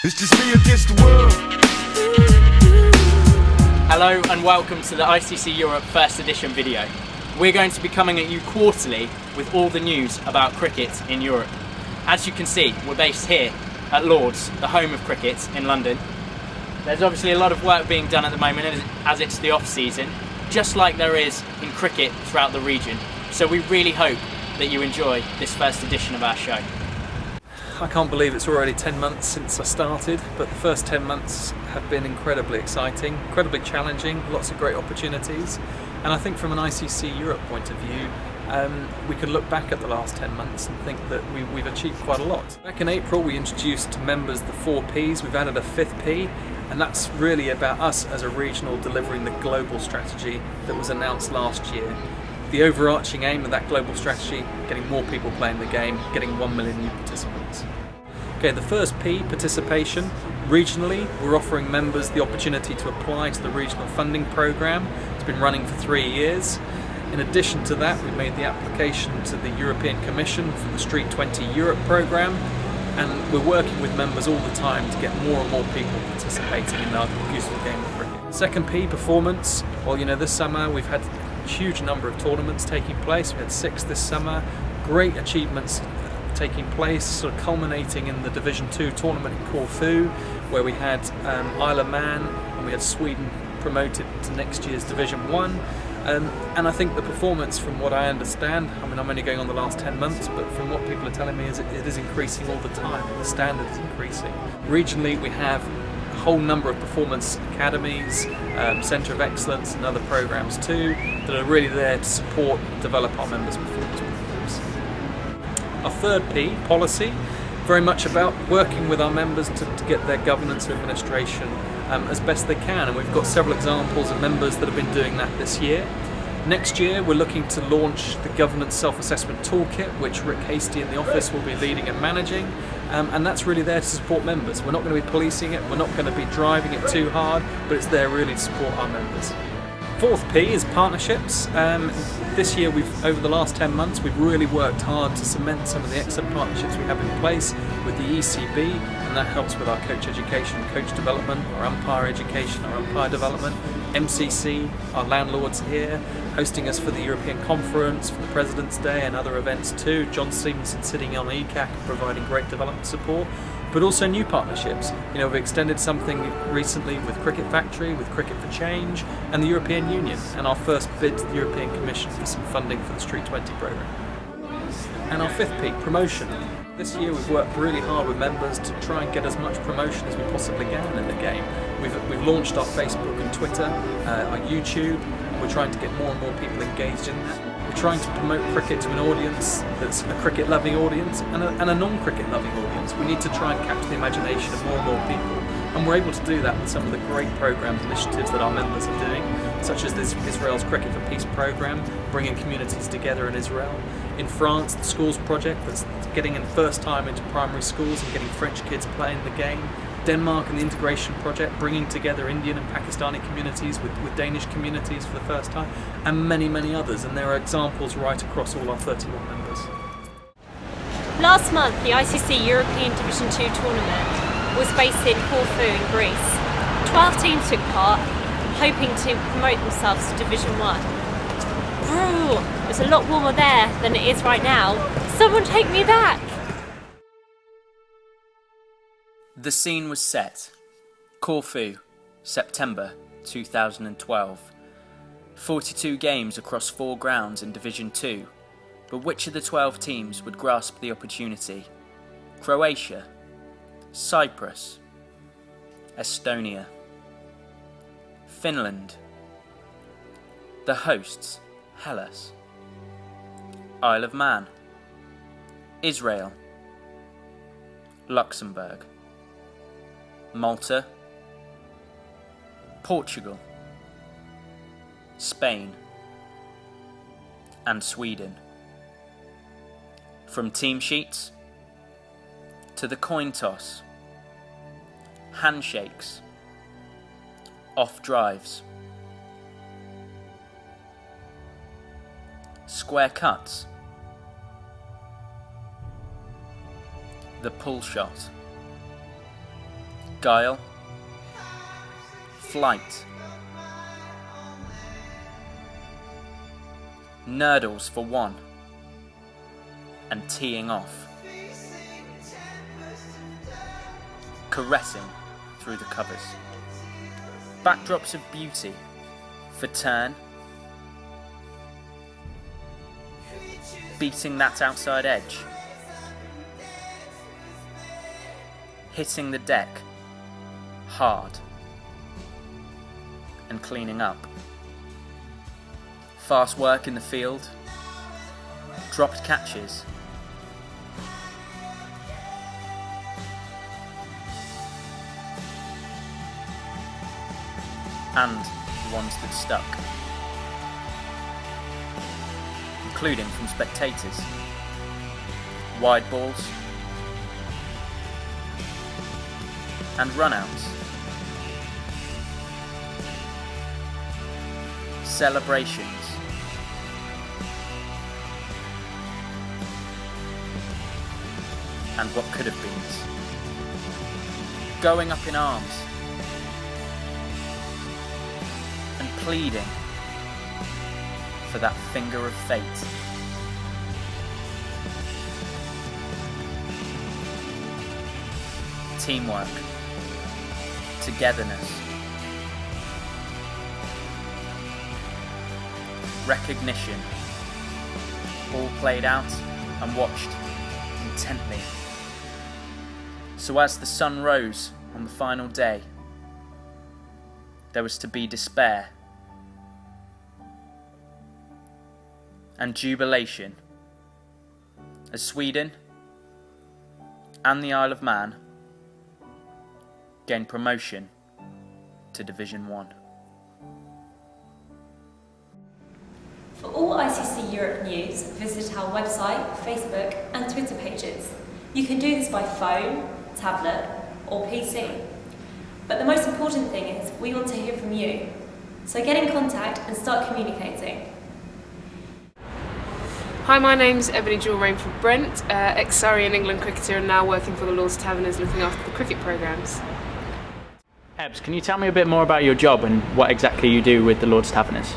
It's just me against the world. Hello and welcome to the ICC Europe first edition video. We're going to be coming at you quarterly with all the news about cricket in Europe. As you can see, we're based here at Lord's, the home of cricket in London. There's obviously a lot of work being done at the moment as it's the off season, just like there is in cricket throughout the region. So we really hope that you enjoy this first edition of our show. I can't believe it's already 10 months since I started, but the first 10 months have been incredibly exciting, incredibly challenging, lots of great opportunities. And I think from an ICC Europe point of view, we could look back at the last 10 months and think that we've achieved quite a lot. Back in April, we introduced to members the 4 Ps. We've added a 5th P, and that's really about us as a regional delivering the global strategy that was announced last year. The overarching aim of that global strategy, getting more people playing the game, getting 1 million new participants. Okay, the first P, participation. Regionally, we're offering members the opportunity to apply to the regional funding programme. It's been running for 3 years. In addition to that, we've made the application to the European Commission for the Street 20 Europe programme, and we're working with members all the time to get more and more people participating in our beautiful game of cricket. Second P, performance. Well, you know, this summer we've had a huge number of tournaments taking place. We had 6 this summer. Great achievements taking place, sort of culminating in the Division 2 tournament in Corfu, where we had Isle of Man and we had Sweden promoted to next year's Division 1. And I think the performance, from what I understand, I mean, I'm only going on the last 10 months, but from what people are telling me, is it is increasing all the time. The standard is increasing. Regionally, we have a whole number of performance academies, Centre of Excellence and other programs too, that are really there to support and develop our members' performance programs. Our third P, policy, very much about working with our members to get their governance and administration as best they can, and we've got several examples of members that have been doing that this year. Next year we're looking to launch the Governance Self-Assessment Toolkit, which Rick Hasty in the office will be leading and managing, and that's really there to support members. We're not going to be policing it, we're not going to be driving it too hard, but it's there really to support our members. Fourth P is partnerships. This year, over the last 10 months, we've really worked hard to cement some of the excellent partnerships we have in place with the ECB, and that helps with our coach education, coach development, our umpire education, our umpire development. MCC, our landlords here, hosting us for the European Conference, for the President's Day and other events too. John Stevenson sitting on ECAC providing great development support. But also new partnerships. You know, we've extended something recently with Cricket Factory, with Cricket for Change, and the European Union, and our first bid to the European Commission for some funding for the Street 20 programme. And our 5th P, promotion. This year we've worked really hard with members to try and get as much promotion as we possibly can in the game. We've launched our Facebook and Twitter, our YouTube, and we're trying to get more and more people engaged in that. We're trying to promote cricket to an audience that's a cricket-loving audience and a non-cricket-loving audience. We need to try and capture the imagination of more and more people, and we're able to do that with some of the great programmes and initiatives that our members are doing, such as this Israel's Cricket for Peace programme, bringing communities together in Israel. In France, the Schools Project, that's getting in first time into primary schools and getting French kids playing the game. Denmark and the Integration Project, bringing together Indian and Pakistani communities with Danish communities for the first time, and many, many others, and there are examples right across all our 31 members. Last month, the ICC European Division 2 tournament was based in Corfu in Greece. 12 teams took part, hoping to promote themselves to Division 1. It's a lot warmer there than it is right now. Someone take me back! The scene was set. Corfu, September 2012. 42 games across 4 grounds in Division 2, but which of the 12 teams would grasp the opportunity? Croatia, Cyprus, Estonia, Finland, the hosts, Hellas, Isle of Man, Israel, Luxembourg, Malta, Portugal, Spain, and Sweden. From team sheets to the coin toss, handshakes, off drives, square cuts, the pull shot, guile, flight, nurdles for one, and teeing off, caressing through the covers, backdrops of beauty for turn, beating that outside edge, hitting the deck hard and cleaning up, fast work in the field, dropped catches, and the ones that stuck, including from spectators, wide balls and runouts, celebrations, and what could have been, going up in arms and pleading for that finger of fate. Teamwork, togetherness, recognition, all played out and watched intently. So as the sun rose on the final day, there was to be despair and jubilation as Sweden and the Isle of Man gained promotion to Division 1. For all ICC Europe news, visit our website, Facebook and Twitter pages. You can do this by phone, tablet or PC. But the most important thing is we want to hear from you. So get in contact and start communicating. Hi, my name's Ebony Jewel Rainford Brent, ex-Surrey and England cricketer and now working for the Lord's Taverners looking after the cricket programmes. Ebbs, can you tell me a bit more about your job and what exactly you do with the Lord's Taverners?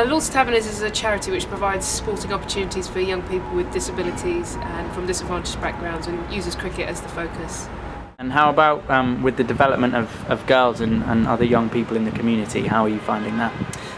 Lord's Taverners is a charity which provides sporting opportunities for young people with disabilities and from disadvantaged backgrounds and uses cricket as the focus. And how about with the development of girls and other young people in the community? How are you finding that?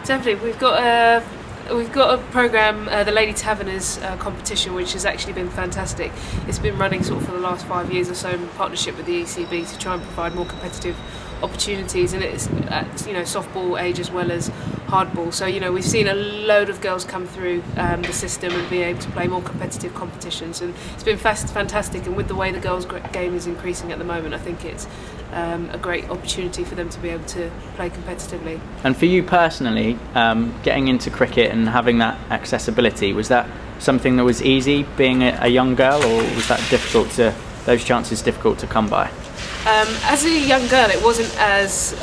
Definitely, we've got a programme, the Lady Taverners competition, which has actually been fantastic. It's been running sort of for the last 5 years or so in partnership with the ECB to try and provide more competitive opportunities, and it's at softball age as well as hardball. So we've seen a load of girls come through the system and be able to play more competitive competitions, and it's been fantastic. And with the way the girls' game is increasing at the moment, I think it's a great opportunity for them to be able to play competitively. And for you personally, getting into cricket and having that accessibility, was that something that was easy being a young girl, or was that those chances difficult to come by? As a young girl, it wasn't as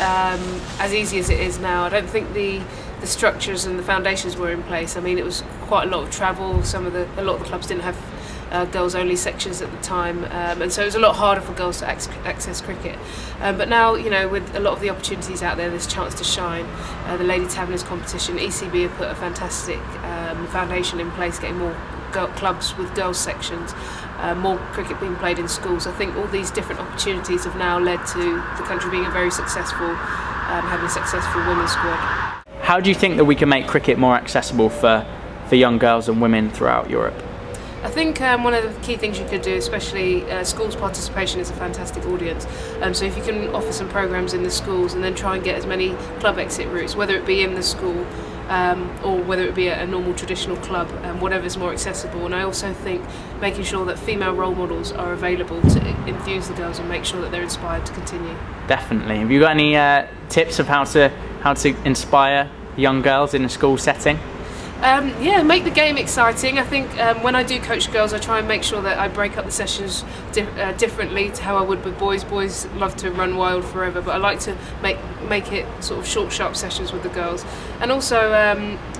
easy as it is now. I don't think the structures and the foundations were in place. I mean, it was quite a lot of travel. A lot of the clubs didn't have girls-only sections at the time, and so it was a lot harder for girls to access cricket. But now, with a lot of the opportunities out there, there's a chance to shine. The Lady Taverners competition, ECB have put a fantastic foundation in place, getting more clubs with girls sections, more cricket being played in schools. I think all these different opportunities have now led to the country being a very successful, having a successful women's squad. How do you think that we can make cricket more accessible for young girls and women throughout Europe? I think one of the key things you could do, especially schools participation, is a fantastic audience. So if you can offer some programmes in the schools and then try and get as many club exit routes, whether it be in the school or whether it be at a normal traditional club, whatever's more accessible. And I also think making sure that female role models are available to enthuse the girls and make sure that they're inspired to continue. Definitely. Have you got any tips of how to inspire young girls in a school setting? Make the game exciting. I think when I do coach girls, I try and make sure that I break up the sessions differently to how I would with boys. Boys love to run wild forever, but I like to make it sort of short, sharp sessions with the girls. And also,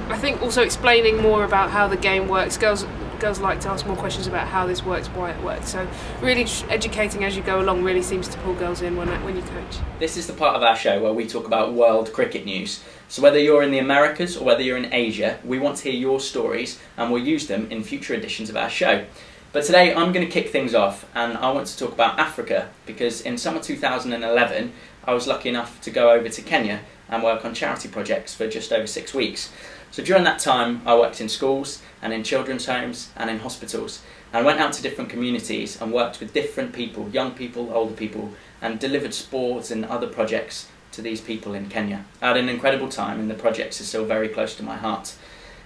I think also explaining more about how the game works. Girls girls like to ask more questions about how this works, why it works. So really educating as you go along really seems to pull girls in when you coach. This is the part of our show where we talk about world cricket news. So whether you're in the Americas or whether you're in Asia, we want to hear your stories and we'll use them in future editions of our show. But today I'm going to kick things off and I want to talk about Africa, because in summer 2011 I was lucky enough to go over to Kenya and work on charity projects for just over 6 weeks. So during that time I worked in schools and in children's homes and in hospitals, and went out to different communities and worked with different people, young people, older people, and delivered sports and other projects to these people in Kenya. I had an incredible time and the projects are still very close to my heart.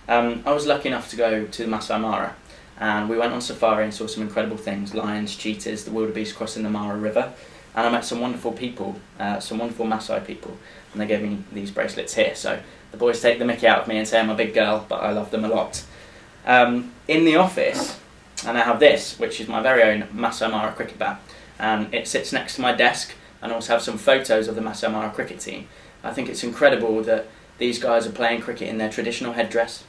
I was lucky enough to go to the Masai Mara, and we went on safari and saw some incredible things: lions, cheetahs, the wildebeest crossing the Mara River, and I met some wonderful people, some wonderful Masai people, and they gave me these bracelets here. So the boys take the mickey out of me and say I'm a big girl, but I love them a lot. In the office, and I have this, which is my very own Masai Mara cricket bat, and it sits next to my desk, and also have some photos of the Masai Mara cricket team. I think it's incredible that these guys are playing cricket in their traditional headdress,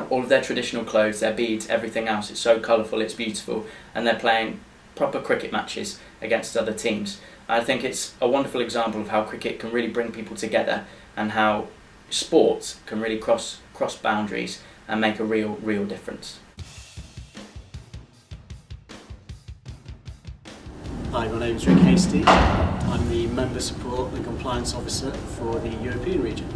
all of their traditional clothes, their beads, everything else. It's so colourful, it's beautiful, and they're playing proper cricket matches against other teams. I think it's a wonderful example of how cricket can really bring people together and how sports can really cross boundaries and make a real difference. Hi, my name is Rick Hasty. I'm the Member Support and Compliance Officer for the European region.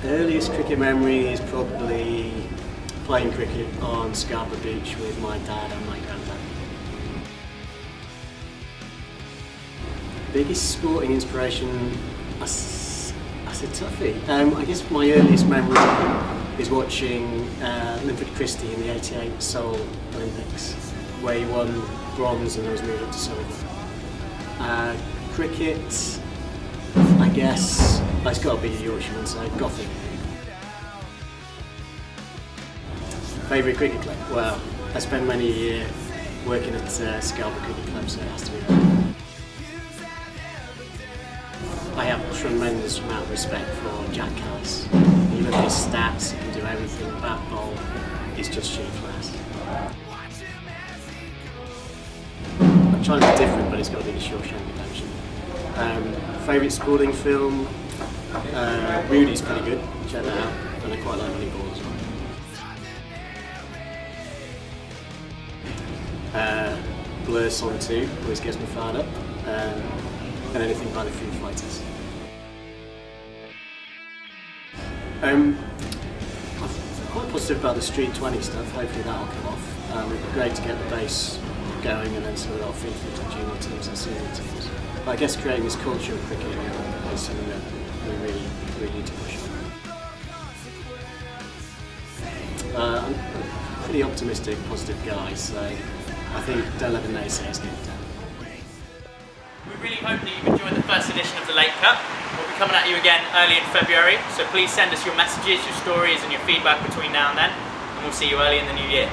Earliest cricket memory is probably playing cricket on Scarborough Beach with my dad and my granddad. Biggest sporting inspiration, that's a toughie. I guess my earliest memory is watching Linford Christie in the '88 Seoul Olympics, where he won bronze and was moved up to silver. Cricket, I guess, it's got to be a Yorkshireman, so Gotham. Favourite cricket club? Well, I spent many a year working at Scarborough Cricket Club, so it has to be that. I have a tremendous amount of respect for Jack Callis. You look at his stats, he can do everything, bat, ball, he's just sheer class. I'm trying to be different, but it's got to be the Shawshank Redemption. Favourite sporting film? Rudy's pretty good, check that out, and I quite like Moneyball as well. Blur Song 2 always gets me fired up, and anything by the Foo Fighters. I'm quite positive about the Street 20 stuff, hopefully that'll come off. It'd be great to get the base going and then sort of feed through to junior teams and senior teams. But I guess creating this culture of cricket is something that we really need to push on. I'm a pretty optimistic, positive guy, so I think don't let the naysayers get you down. We really hope that you've enjoyed the first edition of the Late Cut. We'll be coming at you again early in February, so please send us your messages, your stories and your feedback between now and then, and we'll see you early in the new year.